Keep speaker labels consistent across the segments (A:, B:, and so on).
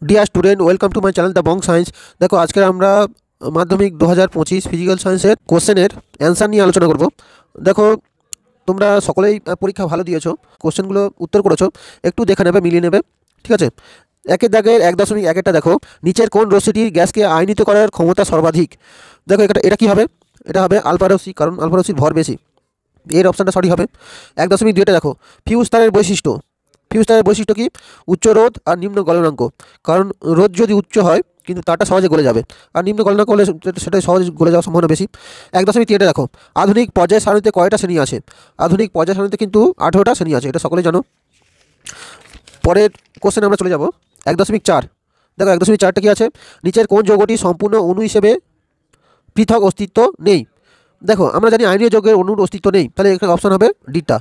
A: Dear student, welcome to my channel the Bong science. দেখো, আজকে আমরা মাধ্যমিক 2025 ফিজিক্যাল সায়েন্সের কোশ্চেনের অ্যান্সার নিয়ে আলোচনা করব। দেখো, তোমরা সকলেই পরীক্ষা ভালো দিয়েছো, কোশ্চেনগুলো উত্তর করেছো, একটু দেখে নেবে, মিলিয়ে নেবে, ঠিক আছে? একের দাগের 1.1টা দেখো, নিচের কোন রশ্মিটির গ্যাসকে আয়নিত করার ক্ষমতা সর্বাধিক? দেখো, এটা কী হবে? এটা হবে আলফা রশ্মি, কারণ আলফা রশ্মির ভর বেশি। এর অপশানটা সঠিক হবে। 1.2টা দেখো, ফিউজ তারের বৈশিষ্ট্য। ফিউজ তারের বৈশিষ্ট্য কি? উচ্চ রোধ আর নিম্ন গলনাঙ্ক। কারণ রোধ যদি উচ্চ হয় কিন্তু তারটা সহজে গলে যাবে, আর নিম্ন গলনাঙ্ক হলে সেটা সহজে গলে যাওয়ার সম্ভাবনা বেশি। 1.3টা দেখো, আধুনিক পর্যায় সারণীতে কয়টা শ্রেণী আছে? আধুনিক পর্যায় সারণীতে কিন্তু 18টা শ্রেণী আছে, এটা সকলেই জানো। পরের কোশ্চেনে আমরা চলে যাব। 1.4 দেখো, 1.4টা কি আছে? নিচের কোন যৌগটি সম্পূর্ণ অণু হিসেবে পৃথক অস্তিত্ব নেই? দেখো, আমরা জানি আয়নীয় যৌগের অণুর অস্তিত্ব নেই, তাহলে এখানে অপশন হবে ডিটা।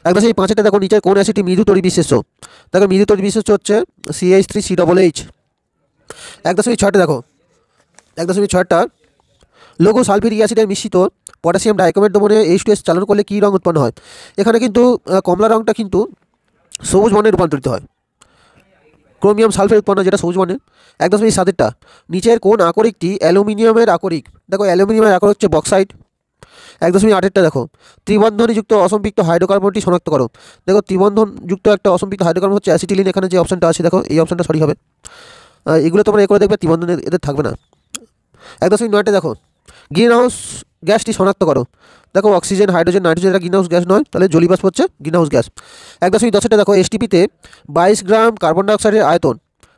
A: 1.5টা দেখো, নিচের কোন অ্যাসিডটি মৃদু তড়িৎ বিশেষ্য? দেখো, মৃদু তড়িৎ বিশেষ্য হচ্ছে CH3COOH। 1.6টা দেখো, 1.6টা লঘু সালফিউরিক অ্যাসিডের মিশ্রিত পটাশিয়াম ডাইক্রোমেট দ্রবণে H2S চালন করলে কী রঙ উৎপন্ন হয়? এখানে কিন্তু কমলা রঙটা কিন্তু সবুজ বর্ণে রূপান্তরিত হয়, ক্রোমিয়াম সালফেট উৎপন্ন, যেটা সবুজ বর্ণের। 1.7টা নিচের কোন আকরিকটি অ্যালুমিনিয়ামের আকরিক? দেখো, অ্যালুমিনিয়ামের আকরিক হচ্ছে বক্সাইট। 1.8টা দেখো, ত্রিবন্ধনযুক্ত অসম্পৃক্ত হাইড্রোকার্বনটি শনাক্ত করো। দেখো, ত্রিবন্ধনযুক্ত একটা অসম্পৃক্ত হাইড্রোকার্বন হচ্ছে অ্যাসিটিলিন। এখানে যে অপশনটা আছে, দেখো এই অপশনটা সঠিক হবে। এগুলো তোমরা করে দেখবে, ত্রিবন্ধন এদের থাকবে না। 1.9টা দেখো, গ্রিন হাউস গ্যাসটি শনাক্ত করো। দেখো, অক্সিজেন, হাইড্রোজেন, নাইট্রোজেন এটা গ্রিন হাউস গ্যাস নয়, তাহলে জলীয়বাষ্প হচ্ছে গ্রিন হাউস গ্যাস। 1.10টা দেখো, এসটিপিতে 22 গ্রাম কার্বন ডাইঅক্সাইডের আয়তন।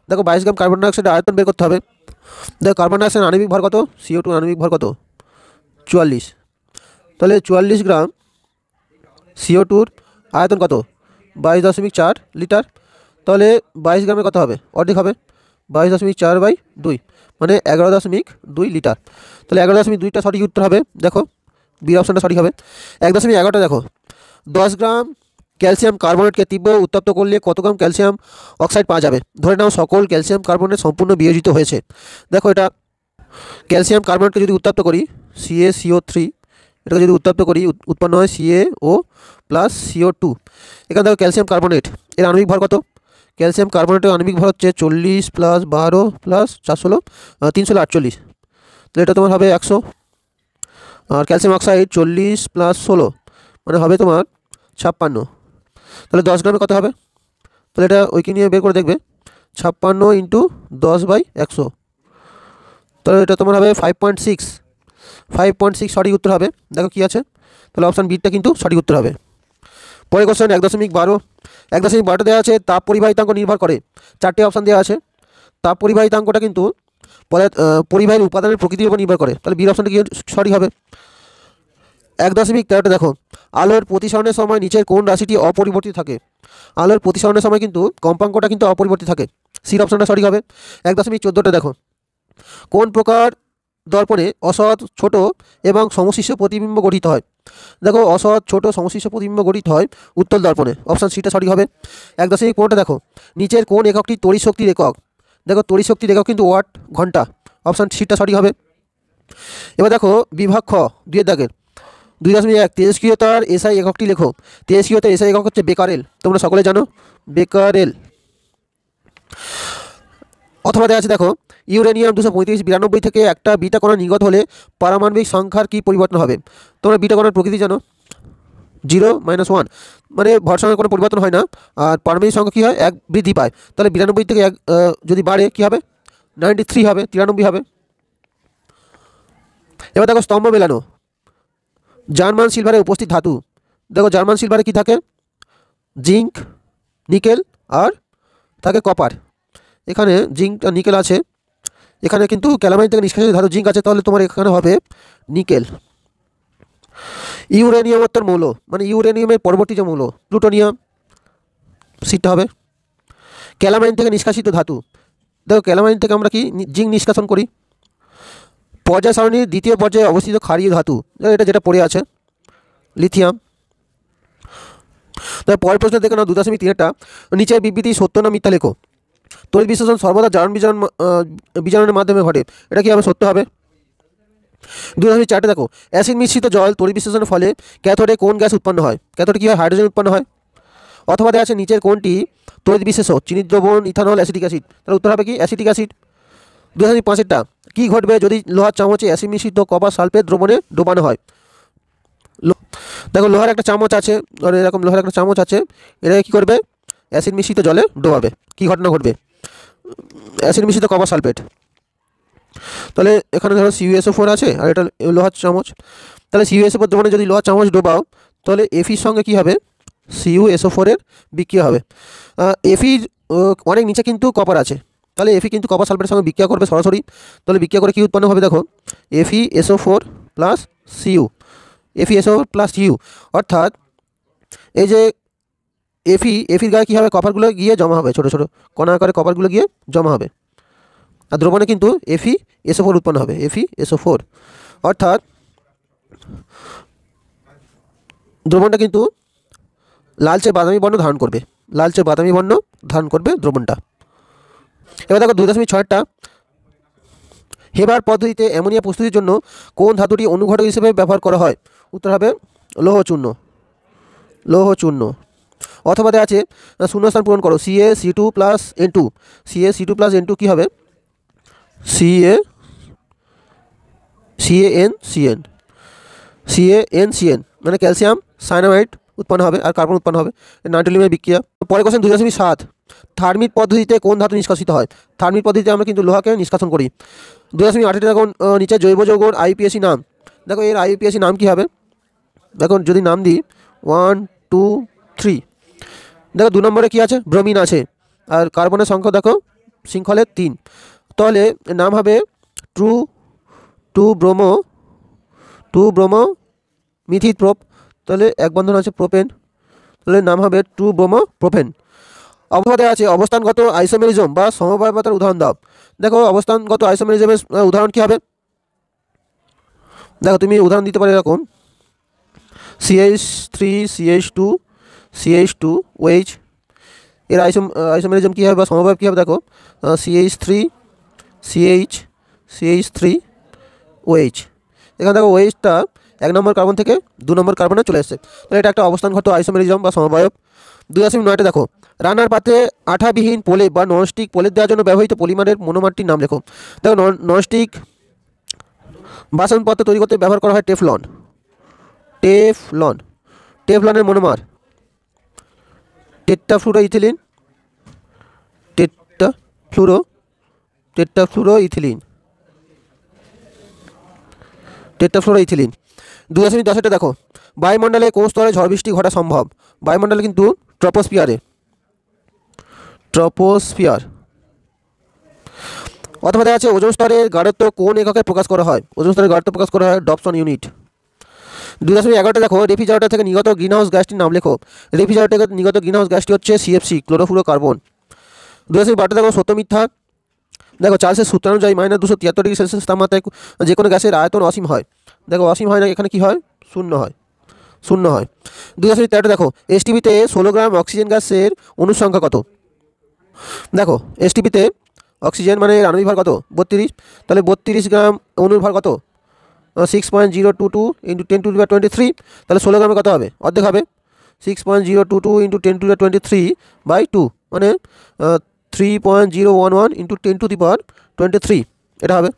A: দেখো, 22 গ্রাম কার্বন ডাইঅক্সাইডের আয়তন বের করতে হবে। দেখো, কার্বন ডাইঅক্সাইড আণবিক ভর কত? CO2 আণবিক ভর কত? 44। তাহলে 44 গ্রাম CO2-র আয়তন কত? 22.4 লিটার। তাহলে 22 গ্রামে কত হবে? অর্ধেক হবে, 22.4/2, মানে 11.2 লিটার। তাহলে 11.2টা সঠিক উত্তর হবে। দেখো, বি অপশনটা সঠিক হবে। 1.11টা দেখো, 10 গ্রাম ক্যালসিয়াম কার্বনেটকে তীব্র উত্তপ্ত করলে কত গ্রাম ক্যালসিয়াম অক্সাইড পাওয়া যাবে? ধরে নাও সকল ক্যালসিয়াম কার্বনেট সম্পূর্ণ বিয়োজিত হয়েছে। দেখো, এটা ক্যালসিয়াম কার্বনেটকে যদি উত্তপ্ত করি, CaCO3, এটাকে যদি উত্তপ্ত করি উৎপন্ন হয় CaO প্লাস CO2। এখানে দেখো, ক্যালসিয়াম কার্বনেট এর আণবিক ভর কত? ক্যালসিয়াম কার্বনেটের আণবিক ভর হচ্ছে 40 প্লাস 12 প্লাস 416, 348। তাহলে এটা তোমার হবে 100। আর ক্যালসিয়াম অক্সাইড 40 প্লাস 16 মানে হবে তোমার 56। তাহলে 10 গ্রামে কত হবে? তাহলে এটা ওইকে নিয়ে বের করে দেখবে, 56 ইন্টু 10/100, তাহলে এটা তোমার হবে 5.6। 5.6 সঠিক উত্তর হবে। দেখো কী আছে, তাহলে অপশান বিটা কিন্তু সঠিক উত্তর হবে। পরের কোশ্চেন 1.12। 1.12টা দেওয়া আছে, তাপ পরিবাহিতাঙ্ক নির্ভর করে। 4টে অপশান দেওয়া আছে। তাপ পরিবাহিতাঙ্কটা কিন্তু পরিবাহীর উপাদানের প্রকৃতির উপর নির্ভর করে, তাহলে বি অপশানটা কি সঠিক হবে। 1.13টা দেখো, আলোর প্রতিসরণের সময় নিচের কোন রাশিটি অপরিবর্তিত থাকে? আলোর প্রতিসরণের সময় কিন্তু কম্পাঙ্কটা কিন্তু অপরিবর্তিত থাকে, সি অপশানটা সঠিক হবে। 1.14টা দেখো, কোন প্রকার দর্পণে অসৎ, ছোট এবং সমশিষ্ট প্রতিবিম্ব গঠিত হয়? দেখো, অসৎ, ছোট, সমশিষ্ট প্রতিবিম্ব গঠিত হয় উত্তল দর্পণে, অপশান সিটা সঠিক হবে। 1.15টা দেখো, নিচের কোন এককটি তড়িৎ শক্তির একক? দেখো, তড়িৎ শক্তির একক কিন্তু ওয়াট, ঘন্টা, অপশান সিটা সঠিক হবে। এবার দেখো, বিভাগ খ 2 দাগের 2.1, তেজস্ক্রিয়তার এসআই এককটি লেখো। তেজস্ক্রিয়তার এসআই একক হচ্ছে বেকারেল, তোমরা সকলে জানো, বেকারেল। অথবা দেওয়া আছে, দেখো, ইউরেনিয়াম 235-92 থেকে একটা বিটা কণা নির্গত হলে পারমাণবিক সংখ্যার কি পরিবর্তন হবে? তোমরা বিটা কণার প্রকৃতি জানো, 0-1, মানে ভর সংখ্যার কোনো পরিবর্তন হয় না, আর পারমাণবিক সংখ্যা কী হয়? 1 বৃদ্ধি পায়। তাহলে 92 থেকে 1 যদি বাড়ে কী হবে? 93 হবে, 93 হবে। এবার দেখো, স্তম্ভ মেলানো, জার্মান সিলভারে উপস্থিত ধাতু। দেখো, জার্মান সিলভারে কি থাকে? জিঙ্ক, নিকেল আর থাকে কপার। এখানে জিঙ্ক আর নিকেল আছে, এখানে কিন্তু ক্যালামাইন থেকে নিষ্কাশিত ধাতু জিঙ্ক আছে, তাহলে তোমার এখানে হবে নিকেল। ইউরেনিয়ামোত্তর মৌল, মানে ইউরেনিয়ামের পরবর্তী যে মৌল, প্লুটোনিয়াম, সিটটা হবে। ক্যালামাইন থেকে নিষ্কাশিত ধাতু, দেখো, ক্যালামাইন থেকে আমরা কি জিঙ্ক নিষ্কাশন করি। পর্যায় সারণীর দ্বিতীয় পর্যায়ে অবস্থিত ক্ষারীয় ধাতু, এটা যেটা পড়ে আছে, লিথিয়াম। তার পরের প্রশ্ন দেখে নাও, 2.3টা, নিচের বিবৃতি সত্য না মিথ্যা লেখো। তড়িৎ বিশ্লেষণ সর্বদা জারণ বিজারণের মাধ্যমে ঘটে, এটা কি হবে? সত্য হবে। 2.4টা দেখো, অ্যাসিড মিশ্রিত জল তড়িৎ বিশ্লেষণের ফলে ক্যাথোডে কোন গ্যাস উৎপন্ন হয়? ক্যাথোডে কী হয়? হাইড্রোজেন উৎপন্ন হয়, অথবা দেওয়া আছে নিচের কোনটি তড়িৎ বিশেষ চিনি দ্রবণ, ইথানল, অ্যাসিটিক অ্যাসিড। তাহলে উত্তর হবে কি অ্যাসিটিক অ্যাসিড। 2005-এরটা কী ঘটবে যদি লোহার চামচে অ্যাসিড মিশ্রিত কপার সালফেট দ্রবণে ডোবানো হয়? দেখো লোহার একটা চামচ আছে, আর এরকম লোহার একটা চামচ আছে, এটা কী করবে? অ্যাসিড মিশ্রিত জলে ডোবাবে। কী ঘটনা ঘটবে? অ্যাসিড মিশ্রিত কপার সালফেট। তাহলে এখানে ধরো CuSO4 আছে আর এটা লোহার চামচ। তাহলে CuSO4 দ্রবণে যদি লোহার চামচ ডোবাও তাহলে এফির সঙ্গে কী হবে? CuSO4-এর বিক্রিয়া হবে। এফির অনেক নিচে কিন্তু কপার আছে, তাহলে এফি কিন্তু কপার সালফেটের সঙ্গে বিক্রিয়া করবে সরাসরি। তাহলে বিক্রিয়া করে কী উৎপন্ন হবে? দেখো FeSO4 plus Cu, FeSO4 plus Cu, অর্থাৎ এই যে এফির গায়ে কী হবে? কপারগুলো গিয়ে জমা হবে, ছোটো ছোটো কণা আকারে কপারগুলো গিয়ে জমা হবে, আর দ্রবণে কিন্তু FeSO4 উৎপন্ন হবে, FeSO4, অর্থাৎ দ্রবণটা কিন্তু লালচে বাদামি বর্ণ ধারণ করবে, লালচে বাদামি বর্ণ ধারণ করবে দ্রবণটা। এবার দেখো 2.6-টা হেবার পদ্ধতিতে অ্যামোনিয়া প্রস্তুতির জন্য কোন ধাতুটি অনুঘটক হিসেবে ব্যবহার করা হয়? উত্তর হবে লৌহচূর্ণ, লৌহচূর্ণ। অথবা দেওয়া আছে শূন্যস্থান পূরণ করো, CaC2 plus N2, CaC2 plus N2 কী হবে? CaNCN মানে ক্যালসিয়াম সায়ানামাইড উৎপন্ন হবে আর কার্বন উৎপন্ন হবে, নাইট্রোলিয়ামের বিক্রিয়া। পরে কোশ্চেন 2.7 থার্মিট পদ্ধতিতে কোন ধাতু নিষ্কাশিত হয়? থার্মিট পদ্ধতিতে আমরা কিন্তু লোহাকে নিষ্কাশন করি। 2.8 দেখো নিচে জৈব যৌগর IUPAC নাম। দেখো এর IUPAC নাম কী হবে? দেখো যদি নাম দিই 1 2 3, দেখো 2 নম্বরে কী আছে? ব্রোমিন আছে, আর কার্বনের সংখ্যা দেখো শৃঙ্খলে 3, তাহলে নাম হবে টু ব্রোমো মিথিল প্রোপ, তাহলে এক বন্ধন আছে প্রোপেন, তাহলে নাম হবে 2 ব্রোমো প্রোপেন। অথবা দেওয়া আছে অবস্থানগত আইসোমেরিজম বা সমবায়বতার উদাহরণ দাও। দেখো অবস্থানগত আইসোমেরিজমের উদাহরণ কী হবে? দেখো তুমি উদাহরণ দিতে পারো এরকম CH3 CH2 CH2 OH, এর আইসোমেরিজম কী হবে বা সমবায় কী হবে? দেখো CH3 CH3 OH, এখানে দেখো OH-টা 1 নম্বর কার্বন থেকে 2 নম্বর কার্বনে চলে এসেছে, তাহলে এটা একটা অবস্থানগত আইসোমেরিজম বা সমবায়ব। 2.9 দেখো রান্নার পাত্রে আঠাবিহীন প্রলেপ বা ননস্টিক প্রলেপ দেওয়ার জন্য ব্যবহৃত পলিমারের মনোমারটির নাম লেখো। দেখো ননস্টিক বাসনপত্র তৈরি করতে ব্যবহার করা হয় টেফলন, টেফলনের মনোমার টেট্রাফ্লুরোইথিলিন, টেট্রাফ্লুরোইথিলিন। 2.10 দেখো বায়ুমণ্ডলে কোন স্তরে ঝড় বৃষ্টি ঘটা সম্ভব? বায়ুমণ্ডলে কিন্তু ট্রপোস্ফিয়ার। অথবা দেখা যাচ্ছে ওজোন স্তরের গাঢ়ত্ব কোন এককে প্রকাশ করা হয়? ওজোন স্তরের গাঢ়ত্ব প্রকাশ করা হয় ডপসন ইউনিট। 2.11 দেখো রেফ্রিজারেটর থেকে নির্গত গ্রিনহাউস গ্যাসটির নাম লেখো। রেফ্রিজারেটর থেকে নির্গত গ্রিনহাউস গ্যাসটি হচ্ছে CFC, ক্লোরোফ্লুরোকার্বন। 2.12 দেখো সত্য মিথ্যা। দেখো চার্লসের সূত্র অনুযায়ী -273°C তাপমাত্রায় যে কোনো গ্যাসের আয়তন অসীম হয়। দেখো অসীম হয় না, এখানে কী হয়? শূন্য হয়। 2.13 দেখো STPতে 16 গ্রাম অক্সিজেন গ্যাসের অনুসংখ্যা কত? দেখো STPতে অক্সিজেন মানে আণবিক ভর কত? 32, তাহলে 32 গ্রাম অণুর ভর কত? 6.022 × 10⁻23, তাহলে 16 গ্রামে কত হবে? অর্ধেক হবে, 6.022 × 10⁻23/2 মানে 3.011 × 10⁻23, এটা হবে।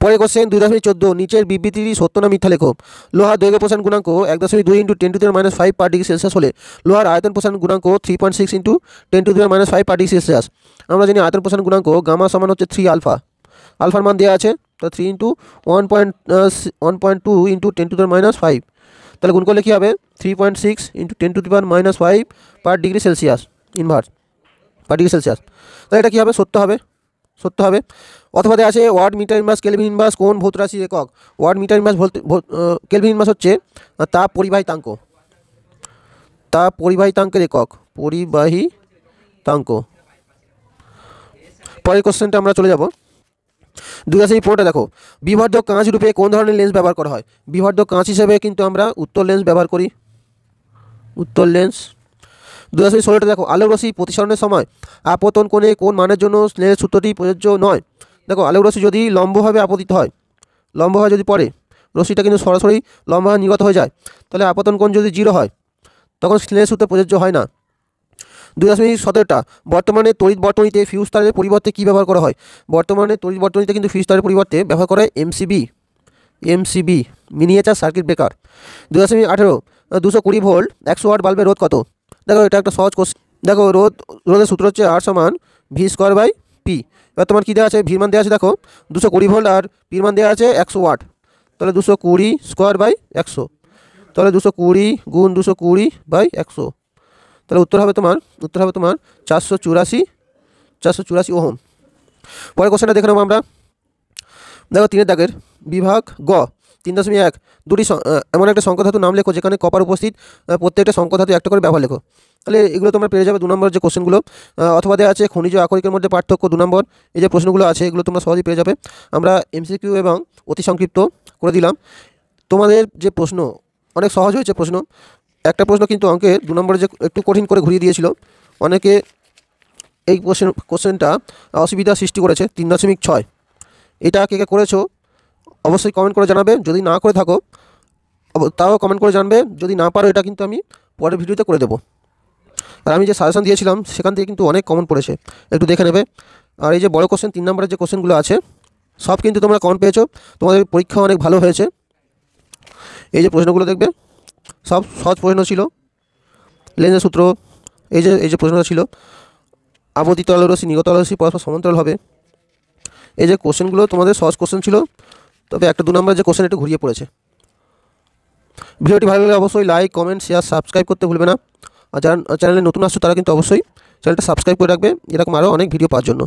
A: পরে কোশ্চেন 2.14 নিচের বিবৃতিটি সত্য না মিথ্যা লেখো। লোহার দৈর্ঘ্য প্রসারণ গুণাঙ্ক 1.2 × 10⁻5 পার ডিগ্রি সেলসিয়াস হলে লোহার আয়তন প্রসারণ গুণাঙ্ক 3.6 × 10⁻5 পার ডিগ্রি সেলসিয়াস। আমরা জানি আয়তন প্রসারণ গুণাঙ্ক গামা সমান হচ্ছে 3 আলফা, আলফার মান দেওয়া আছে, তো 3 × 1.2 × 10⁻5, তাহলে গুণ করলে কী হবে? 3.6 × 10⁻5 per degree Celsius, inverse per degree Celsius. তাহলে এটা কী হবে? সত্য হবে। অথবা দেওয়া আছে watt metre inverse kelvin inverse কোন ভৌত রাশির একক? Watt metre inverse kelvin inverse হচ্ছে তাপ পরিবাহিতাঙ্কের একক, পরিবাহিতাঙ্ক। পরের কোশ্চেনটা আমরা চলে যাব। 2.15 দেখো বিবর্ধক কাঁচ রূপে কোন ধরনের লেন্স ব্যবহার করা হয়? বিবর্ধক কাঁচ হিসেবে কিন্তু আমরা উত্তল লেন্স ব্যবহার করি, উত্তল লেন্স। 2.16 দেখো আলোক রশ্মি প্রতিসরণের সময় আপতন কোণে কোন মানের জন্য স্নেলের সূত্রটি প্রযোজ্য নয়? দেখো আলোক রশ্মি যদি লম্বভাবে আপতিত হয়, লম্বভাবে যদি পড়ে রশ্মিটা কিন্তু সরাসরি লম্বভাবে নির্গত হয়ে যায়, তাহলে আপতন কোণ যদি 0 হয় তখন স্নেলের সূত্র প্রযোজ্য হয় না। 2.17টা বর্তমানে তড়িৎ বর্তনীতে ফিউজ তারের পরিবর্তে কী ব্যবহার করা হয়? বর্তমানে তড়িৎ বর্তনীতে কিন্তু ফিউজ তারের পরিবর্তে ব্যবহার করা হয় MCB miniature circuit breaker. 2.18 220 volt 100 watt বাল্বের রোধ কত? দেখো এটা একটা সহজ কোশ্চেন। দেখো রোধের সূত্র হচ্ছে R সমান ভি স্কোয়ার বাই পি। এবার তোমার কী দেওয়া আছে? ভির মান দেওয়া আছে, দেখো 220 ভোল্ট আর পির মান দেওয়া আছে 100 ওয়াট। তাহলে 220 স্কোয়ার বাই 100, তাহলে 220 গুণ 220 বাই 100, তাহলে উত্তর হবে তোমার 484 ওহম। পরের কোশ্চেনটা দেখে নেবো আমরা। দেখো 3 দাগের বিভাগ গ 3.1 দুটি এমন একটা সংখ্যা ধাতু নাম লেখো যেখানে কপার উপস্থিত, প্রত্যেকটা সংখ্যা ধাতু একটা করে ব্যবহার লেখো। তাহলে এগুলো তোমরা পেয়ে যাবে 2 নম্বর যে কোশ্চেনগুলো, অথবা দেওয়া আছে খনিজ আকরিকের মধ্যে পার্থক্য 2 নম্বর। এই যে প্রশ্নগুলো আছে এগুলো তোমরা সহজেই পেয়ে যাবে। আমরা এমসিকিউ এবং অতি সংক্ষিপ্ত করে দিলাম। তোমাদের যে প্রশ্ন অনেক সহজ হয়েছে প্রশ্ন। একটা প্রশ্ন কিন্তু অঙ্কের 2 নম্বরে যে একটু কঠিন করে ঘুরিয়ে দিয়েছিল, অনেকে এই কোশ্চেনটা অসুবিধা সৃষ্টি করেছে। 3.6 এটা কে কে করেছো অবশ্যই কমেন্ট করে জানাবে। যদি না করে থাকো তাও কমেন্ট করে জানবে। যদি না পারো এটা কিন্তু আমি পরের ভিডিওতে করে দেবো। আর আমি যে সাজেশন দিয়েছিলাম সেখান থেকে কিন্তু অনেক কমেন্ট পড়েছে, একটু দেখে নেবে। আর এই যে বড় কোশ্চেন 3 নম্বরের যে কোশ্চেনগুলো আছে সব কিন্তু তোমরা কমেন্ট পেয়েছো, তোমাদের পরীক্ষা অনেক ভালো হয়েছে। এই যে প্রশ্নগুলো দেখবে সব সহজ প্রশ্ন ছিল। লেন্সের সূত্র, এই যে প্রশ্নটা ছিল আবর্তিত আলোরশ্মি নিগত আলোরশ্মি পরস্পর সমান্তরাল হবে। এই যে কোশ্চেনগুলো তোমাদের সহজ কোশ্চেন ছিল, তবে একটা 2 নম্বরের যে কোশ্চেন একটু ঘুরিয়ে পড়েছে। ভিডিওটি ভালো লাগলে অবশ্যই লাইক, কমেন্ট, শেয়ার, সাবস্ক্রাইব করতে ভুলবে না। আর যারা চ্যানেলে নতুন আসছো তারা কিন্তু অবশ্যই চ্যানেলটা সাবস্ক্রাইব করে রাখবে এরকম আরও অনেক ভিডিও পাওয়ার জন্য।